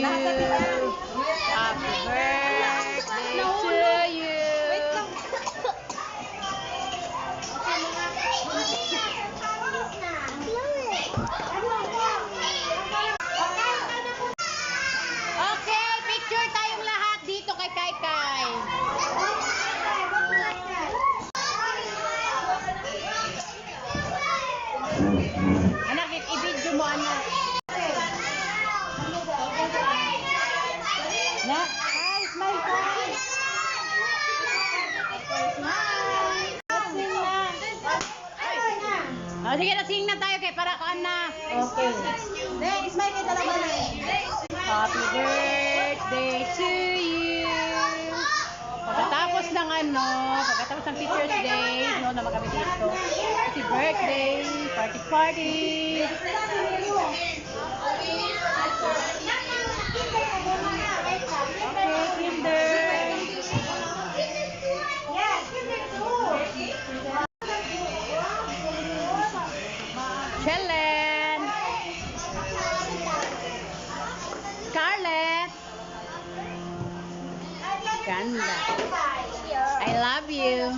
you. Happy birthday to you. Okay, picture tayong lahat dito kay Kai Kai. Anak, i-video mo, anak. Na, hi, smile ka. Smile. Sing na. Oh, sige na, sing na tayo kay para ka na. Okay. Then, smile kayo talaga na. Happy birthday to you. Pagkatapos ng pagkatapos ng Teacher's Day, naman kami dito. Happy birthday, party. Okay, Kinder. Chellen. Scarlett. Ganda. I love you.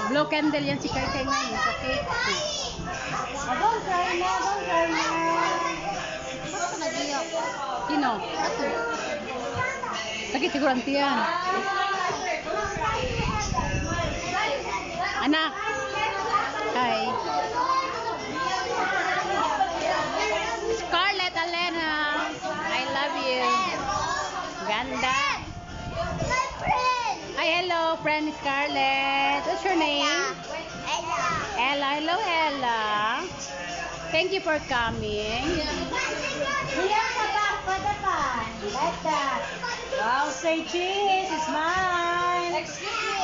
Blow candle yan si Kai Kai ngayon sa cake. Don't cry na. Bakit nag-iyak? Sino? Ako. Sakit siguro ang tiyan. Anak. Hi. Scarlett Alena. I love you. Ganda. Hi, hello, friend Scarlett. What's your name? Ella. Hello, Ella. Thank you for coming. Like that. Wow, say cheese. It's mine. Excuse me.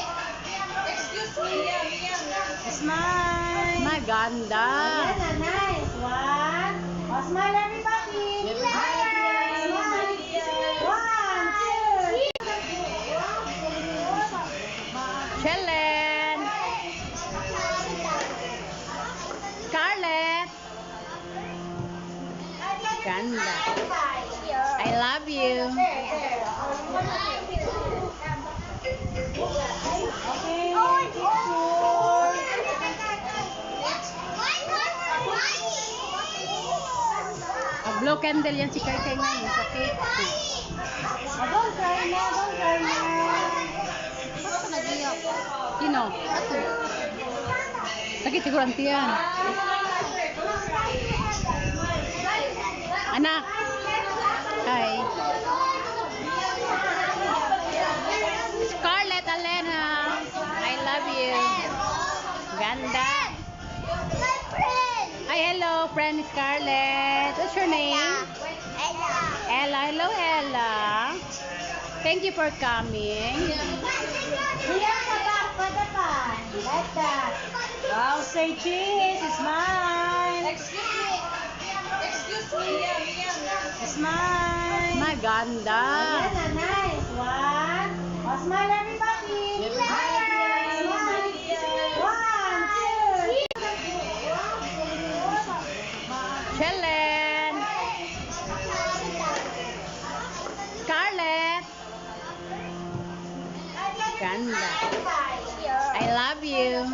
It's mine. Maganda. Nice one. Smile, everybody. Smile. 1, 2. Chellen. Scarlett. Ganda. I love you. Blow candle yan si Kai Kai ngayon sa cake. Don't cry na. Bakit nag-iyak? Sino? Ako. Sakit siguro ang tiyan. Anak. Hi. Scarlett Alena. I love you. Ganda. Hi, hello, friend Scarlett. What's your name? Ella. Hello, Ella. Thank you for coming. Like that. Wow, say cheese. It's mine. Excuse me. It's mine. Maganda. Nice one. Smile, everybody. Smile. 1, 2. Chellen. Scarlett. Ganda. I love you.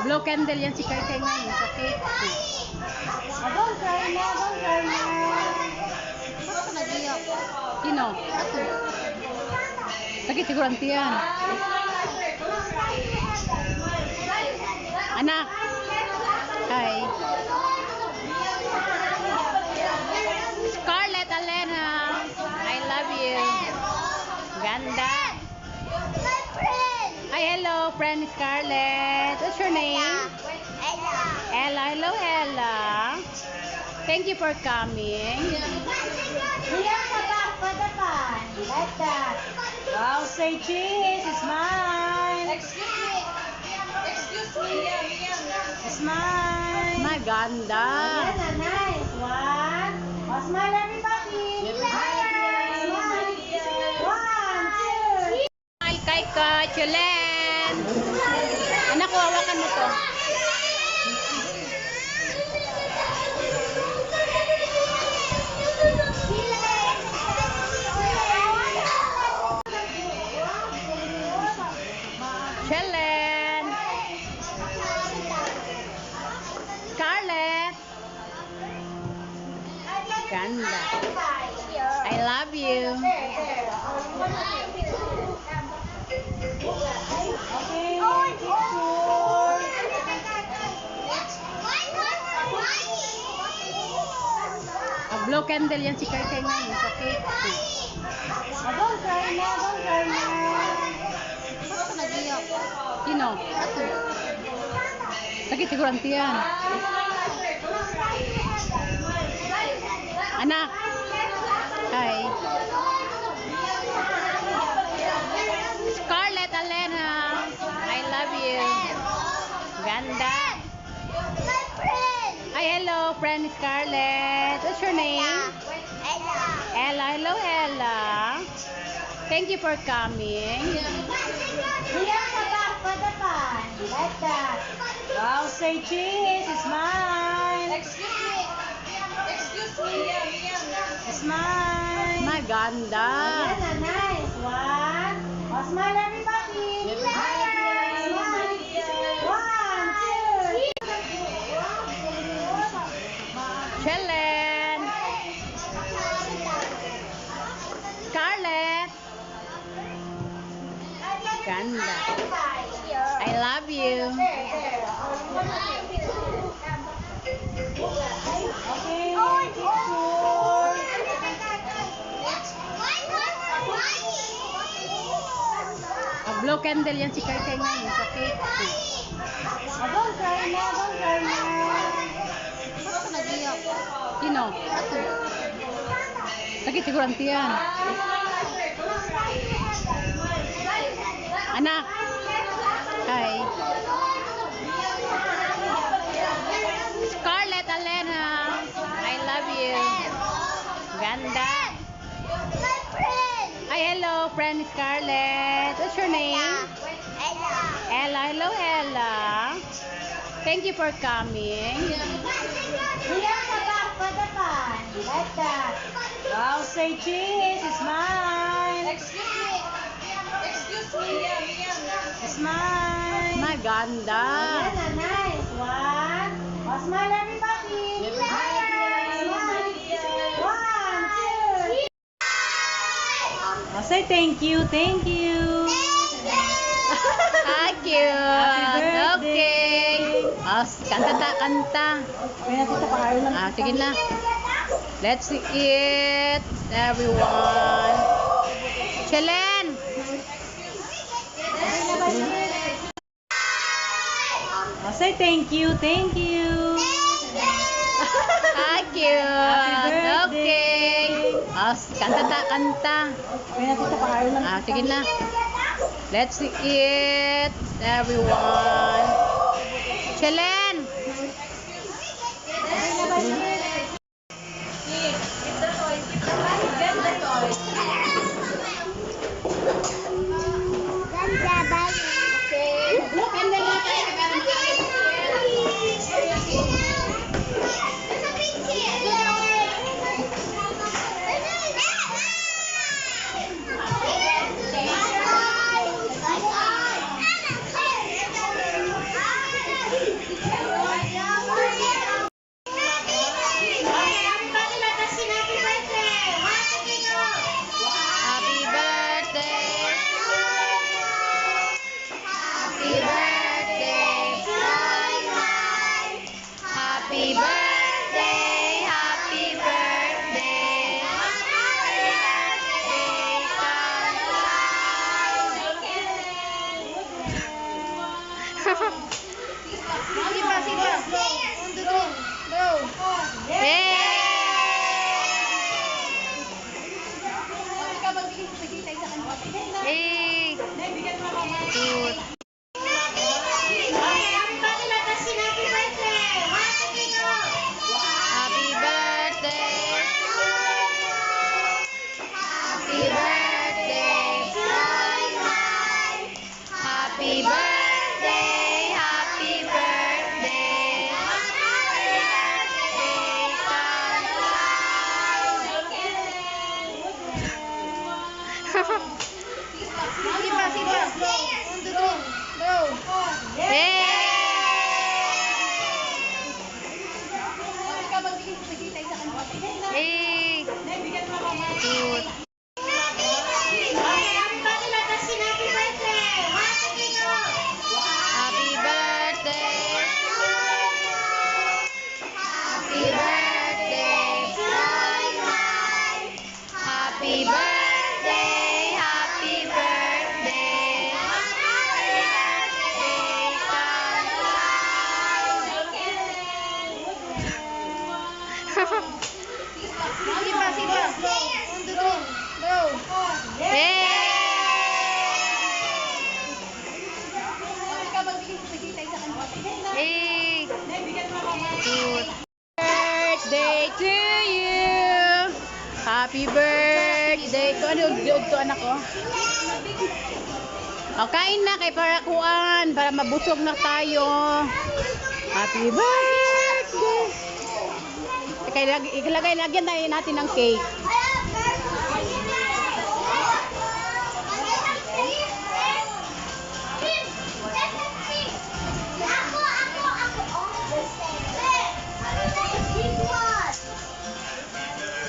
Blow candle yan si Kai Kai ngayon sa cake. Don't cry na. Bakit nag-iyak? Sino? Ako. Sakit siguro ang tiyan. Anak. Hi. Scarlett Alena. I love you. Ganda. Hi, hello, friend Scarlett. What's your name? Ella. Hello, Ella. Thank you for coming. Like that. Wow, say cheese. It's mine. Excuse me. Smile. Maganda. Ayan, nice. One. Oh, smile everybody. Smile. One, two. Smile kay Kachelen. Anak, hawakan mo to. Chelen. Scarlett. Ganda. I love you. Okay. Blow candle yan si Kai Kai ngayon sa cake. Don't cry na, don't cry na. Sino? Sakit siguro ang tiyan. Anak. Hi. Scarlett Alena. I love you. Ganda. Hi, hello, friend Scarlett. What's your name? Ella. Hello, Ella. Thank you for coming. Here sa back for the pan. Like that. Wow, say cheese. Smile. Excuse me. Smile. Maganda. Ayan, nice. One. Oh, smile everybody. Smile. One, two. Chelen. Scarlett. Ganda. I love you. Okay. Blow candle yan si Kai Kai ngayon sa cake. Don't cry na, don't cry na. Sino? Sakit siguro ang tiyan. Anak. Hi. Scarlett Alena. I love you. Ganda. Hi, hello, friend Scarlett. What's your name? Ella. Hello, Ella. Thank you for coming. Here sa back for the pan. Like that. Wow, say cheese. Smile. Excuse me. Smile. Maganda. Ayan, nice. One. Oh, smile everybody. Smile. One, two. Oh, say thank you. Thank you. Thank you. Happy birthday. Okay. Oh, kanta. Kaya tita pakain lang. Ah, sige na. Let's eat, everyone. Chelen. Oh, say thank you. Thank you. Thank you. Happy birthday. Okay. Oh, kanta. Kaya tita pakain lang. Ah, sige na. Let's eat, everyone. Chelen. Sige pa, sige. Go. Yay! Yay! Birthday to you. Happy birthday. Ito ano anak ko. O, kain na kay para kuan, para mabusog na tayo. Happy birthday. Ikalagay lagyan na natin ng cake.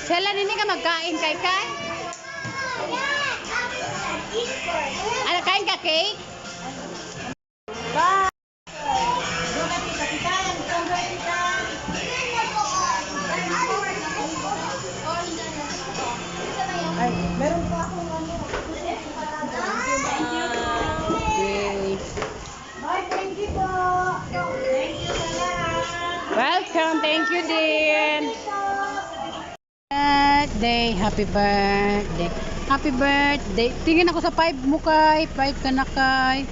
Sela nini ka magkain kay Kai? Ano, kain ka cake? Bye! Doon tita, tita. Tita, tita. Ay, meron pa akong ano. Thank you. Yay. Bye, thank you po. Thank you sa lahat. Welcome, thank you din. Birthday, happy birthday. Happy birthday. Tingin ako sa 5 mo kay. 5 ka na kay.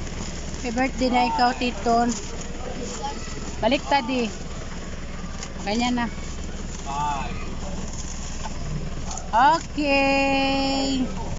Happy birthday na ikaw, Titon. Baliktad eh. Ganyan na. Okay.